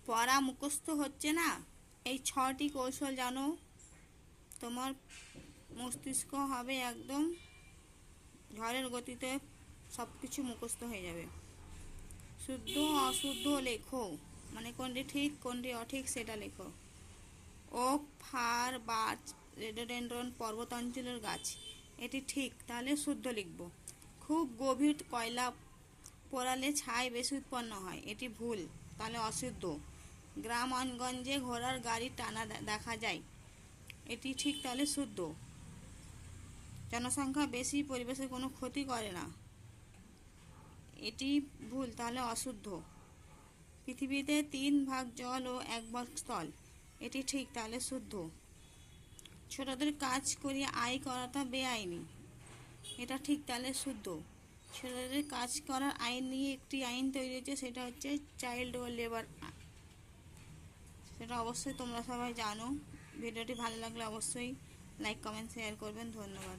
পড়া মুখস্থ হচ্ছে না, এই 6টি কৌশল জানো, তোমার মস্তিষ্ক হবে একদম ঝড়ের গতিতে, সব কিছু মুখস্থ হয়ে যাবে। শুদ্ধ অশুদ্ধ লেখো, মানে কোনটি ঠিক কোনটি অঠিক সেটা লেখো। ওক, ফার, বার্চ, রেডোডেন্ড্রন পর্বতাঞ্চলের গাছ, এটি ঠিক, তাহলে শুদ্ধ লিখব। খুব গভীর কয়লা পোড়ালে ছাই বেশি উৎপন্ন হয়, এটি ভুল, তাহলে অশুদ্ধ। গ্রামগঞ্জে ঘোড়ার গাড়ি টানা দেখা যায়, এটি ঠিক, তাহলে শুদ্ধ। জনসংখ্যা বেশি পরিবেশের কোনো ক্ষতি করে না, এটি ভুল, তাহলে অশুদ্ধ। পৃথিবীতে 3 ভাগ জল ও 1 ভাগ স্থল, এটি ঠিক, তাহলে শুদ্ধ। ছোটদের কাজ করিয়ে আয় করাটা বেআইনি, এটা ঠিক, তাহলে শুদ্ধ। ছোটদের কাজ করার আইন নিয়ে একটি আইন তৈরি হয়েছে, সেটা হচ্ছে চাইল্ড লেবার, সেটা অবশ্যই তোমরা সবাই জানো। ভিডিওটি ভালো লাগলে অবশ্যই লাইক কমেন্ট শেয়ার করবেন। ধন্যবাদ।